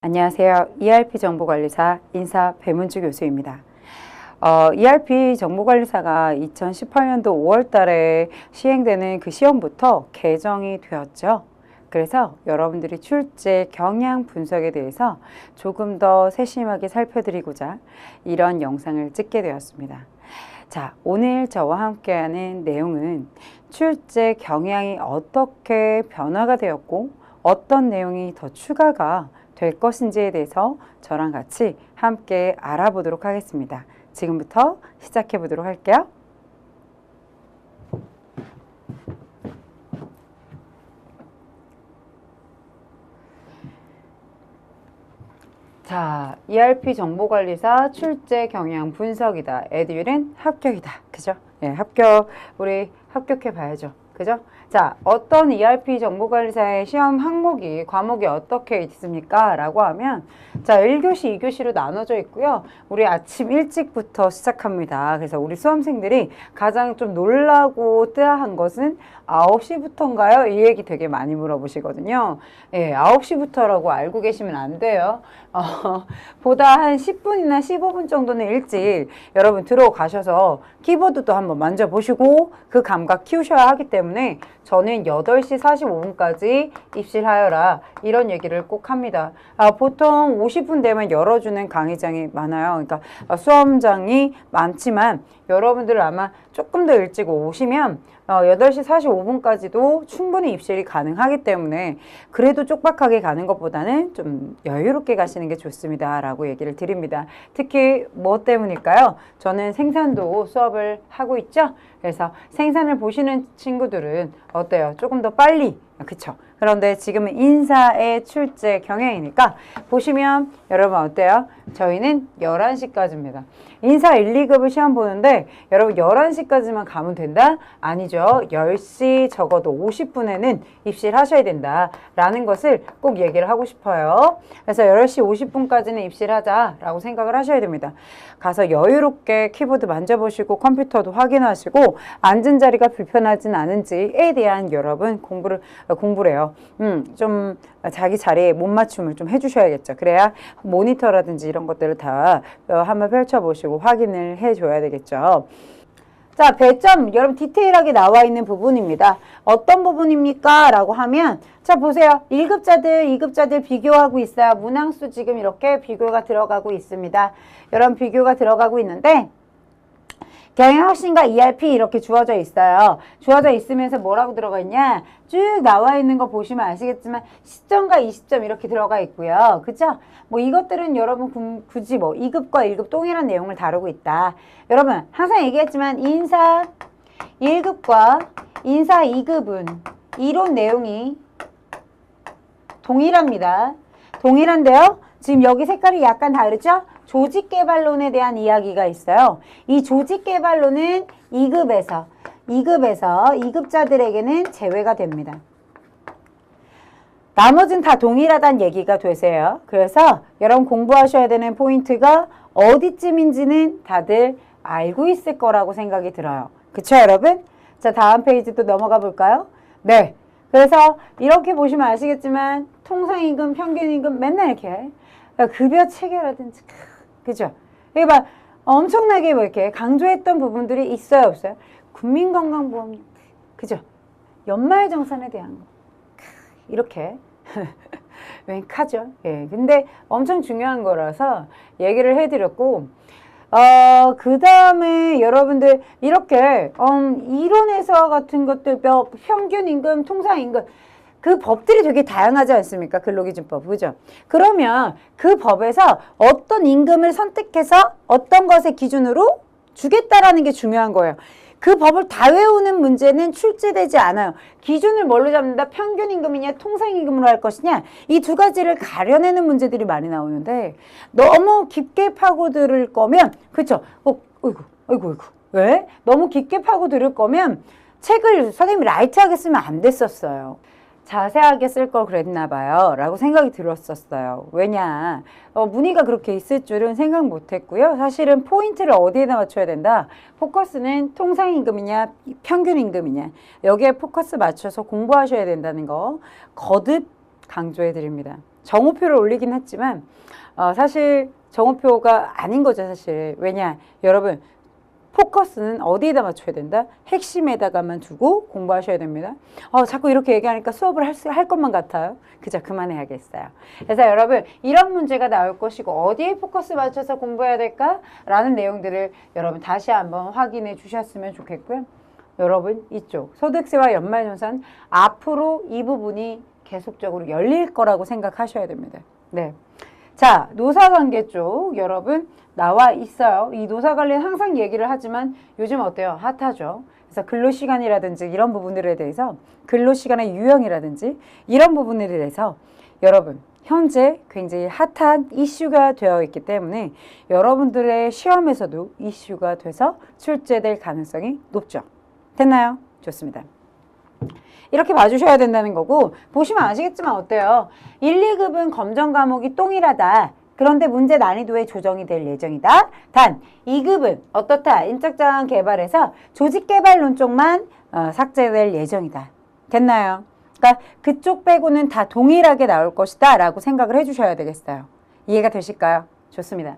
안녕하세요. ERP 정보관리사 인사 배문주 교수입니다. ERP 정보관리사가 2018년도 5월 달에 시행되는 그 시험부터 개정이 되었죠. 그래서 여러분들이 출제 경향 분석에 대해서 조금 더 세심하게 살펴드리고자 이런 영상을 찍게 되었습니다. 자, 오늘 저와 함께하는 내용은 출제 경향이 어떻게 변화가 되었고 어떤 내용이 더 추가가 될 것인지에 대해서 저랑 같이 함께 알아보도록 하겠습니다. 지금부터 시작해 보도록 할게요. 자, ERP 정보관리사 출제 경향 분석이다. 에듀윌은 합격이다. 그죠? 예, 우리 합격해 봐야죠. 그죠? 자, 어떤 ERP 정보관리사의 시험 과목이 어떻게 있습니까? 라고 하면, 자, 1교시, 2교시로 나눠져 있고요. 우리 아침 일찍부터 시작합니다. 그래서 우리 수험생들이 가장 좀 놀라고 뜨아한 것은 9시부터인가요? 이 얘기 되게 많이 물어보시거든요. 예, 9시부터라고 알고 계시면 안 돼요. 보다 한 10분이나 15분 정도는 일찍 여러분 들어가셔서 키보드도 한번 만져보시고 그 감각 키우셔야 하기 때문에 저는 8시 45분까지 입실하여라 이런 얘기를 꼭 합니다. 보통 50분 되면 열어주는 강의장이 많아요. 그러니까 수험장이 많지만 여러분들 아마 조금 더 일찍 오시면 8시 45분까지도 충분히 입실이 가능하기 때문에 그래도 쪽박하게 가는 것보다는 좀 여유롭게 가시는 게 좋습니다 라고 얘기를 드립니다. 특히 뭐 때문일까요? 저는 생산도 수업을 하고 있죠. 그래서 생산을 보시는 친구들은 어때요? 조금 더 빨리, 그쵸? 그런데 지금은 인사의 출제 경향이니까 보시면 여러분 어때요? 저희는 11시까지입니다. 인사 1, 2급을 시험 보는데 여러분 11시까지만 가면 된다? 아니죠. 10시 적어도 50분에는 입시를 하셔야 된다 라는 것을 꼭 얘기를 하고 싶어요. 그래서 10시 50분까지는 입시를 하자라고 생각을 하셔야 됩니다. 가서 여유롭게 키보드 만져보시고 컴퓨터도 확인하시고 앉은 자리가 불편하진 않은지에 대한 여러분 공부래요. 좀 자기 자리에 못 맞춤을 좀 해주셔야겠죠. 그래야 모니터라든지 이런 것들을 다 한번 펼쳐보시고 확인을 해줘야 되겠죠. 자, 배점 여러분 디테일하게 나와 있는 부분입니다. 어떤 부분입니까? 라고 하면 자 보세요. 1급자들, 2급자들 비교하고 있어요. 문항수 지금 이렇게 비교가 들어가고 있습니다. 여러분 비교가 들어가고 있는데 경영혁신과 ERP 이렇게 주어져 있어요. 주어져 있으면서 뭐라고 들어가 있냐? 쭉 나와 있는 거 보시면 아시겠지만 시점과 20점 이렇게 들어가 있고요. 그죠? 뭐 이것들은 여러분 굳이 뭐 2급과 1급 동일한 내용을 다루고 있다. 여러분 항상 얘기했지만 인사 1급과 인사 2급은 이론 내용이 동일합니다. 동일한데요. 지금 여기 색깔이 약간 다르죠? 조직개발론에 대한 이야기가 있어요. 이 조직개발론은 2급에서 2급자들에게는 제외가 됩니다. 나머지는 다 동일하다는 얘기가 되세요. 그래서 여러분 공부하셔야 되는 포인트가 어디쯤인지는 다들 알고 있을 거라고 생각이 들어요. 그쵸 여러분? 자 다음 페이지 또 넘어가 볼까요? 네. 그래서 이렇게 보시면 아시겠지만 통상임금, 평균임금 맨날 이렇게 급여 체계라든지 그죠? 이게 막 엄청나게 뭐 이렇게 강조했던 부분들이 있어요, 없어요? 국민건강보험, 그죠? 연말정산에 대한 거. 이렇게. 웬카죠? 예. 근데 엄청 중요한 거라서 얘기를 해드렸고, 그 다음에 여러분들 이렇게, 이론에서 같은 것들, 평균임금, 통상임금, 그 법들이 되게 다양하지 않습니까? 근로기준법, 그죠? 그러면 그 법에서 어떤 임금을 선택해서 어떤 것의 기준으로 주겠다라는 게 중요한 거예요. 그 법을 다 외우는 문제는 출제되지 않아요. 기준을 뭘로 잡는다? 평균임금이냐 통상임금으로 할 것이냐? 이 두 가지를 가려내는 문제들이 많이 나오는데 너무 깊게 파고들 거면 그쵸? 어이구 왜? 너무 깊게 파고들 거면 책을 선생님이 라이트하게 쓰면 안 됐었어요. 자세하게 쓸 걸 그랬나 봐요 라고 생각이 들었었어요. 왜냐 문의가 그렇게 있을 줄은 생각 못했고요. 사실은 포인트를 어디에다 맞춰야 된다. 포커스는 통상임금이냐 평균임금이냐 여기에 포커스 맞춰서 공부하셔야 된다는 거 거듭 강조해 드립니다. 정오표를 올리긴 했지만 사실 정오표가 아닌 거죠, 사실. 왜냐, 여러분 포커스는 어디에다 맞춰야 된다? 핵심에다가만 두고 공부하셔야 됩니다. 자꾸 이렇게 얘기하니까 수업을 할 것만 같아요. 그죠? 그만해야겠어요. 그래서 여러분 이런 문제가 나올 것이고 어디에 포커스 맞춰서 공부해야 될까? 라는 내용들을 여러분 다시 한번 확인해 주셨으면 좋겠고요. 여러분 이쪽 소득세와 연말정산 앞으로 이 부분이 계속적으로 열릴 거라고 생각하셔야 됩니다. 네. 자, 노사관계 쪽 여러분 나와 있어요. 이 노사관리는 항상 얘기를 하지만 요즘 어때요? 핫하죠. 그래서 근로시간이라든지 이런 부분들에 대해서 근로시간의 유형이라든지 이런 부분에 대해서 여러분 현재 굉장히 핫한 이슈가 되어 있기 때문에 여러분들의 시험에서도 이슈가 돼서 출제될 가능성이 높죠. 됐나요? 좋습니다. 이렇게 봐주셔야 된다는 거고 보시면 아시겠지만 어때요? 1, 2급은 검정 과목이 동일하다. 그런데 문제 난이도의 조정이 될 예정이다. 단 2급은 어떻다? 인적자원 개발에서 조직개발론 쪽만 삭제될 예정이다. 됐나요? 그러니까 그쪽 빼고는 다 동일하게 나올 것이다 라고 생각을 해주셔야 되겠어요. 이해가 되실까요? 좋습니다.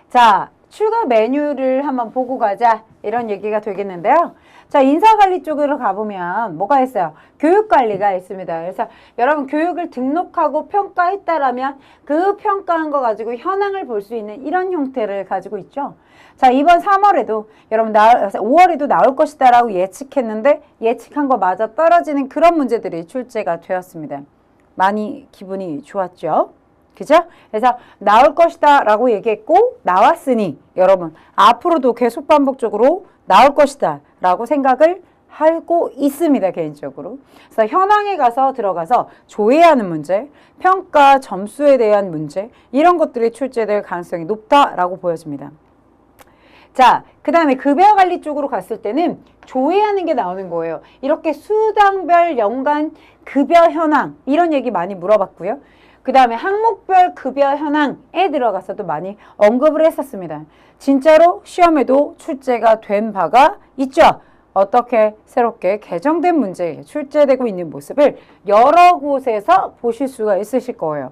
자, 추가 메뉴를 한번 보고 가자 이런 얘기가 되겠는데요. 자, 인사관리 쪽으로 가보면 뭐가 있어요? 교육관리가 있습니다. 그래서 여러분 교육을 등록하고 평가했다라면 그 평가한 거 가지고 현황을 볼 수 있는 이런 형태를 가지고 있죠. 자, 이번 3월에도 여러분 5월에도 나올 것이다 라고 예측했는데 예측한 거 맞아 떨어지는 그런 문제들이 출제가 되었습니다. 많이 기분이 좋았죠. 그죠? 그래서 나올 것이다 라고 얘기했고 나왔으니 여러분 앞으로도 계속 반복적으로 나올 것이다 라고 생각을 하고 있습니다. 개인적으로. 그래서 현황에 가서 들어가서 조회하는 문제, 평가 점수에 대한 문제 이런 것들이 출제될 가능성이 높다라고 보여집니다. 자, 그 다음에 급여관리 쪽으로 갔을 때는 조회하는 게 나오는 거예요. 이렇게 수당별 연간 급여 현황 이런 얘기 많이 물어봤고요. 그 다음에 항목별 급여 현황에 들어가서도 많이 언급을 했었습니다. 진짜로 시험에도 출제가 된 바가 있죠. 어떻게 새롭게 개정된 문제에 출제되고 있는 모습을 여러 곳에서 보실 수가 있으실 거예요.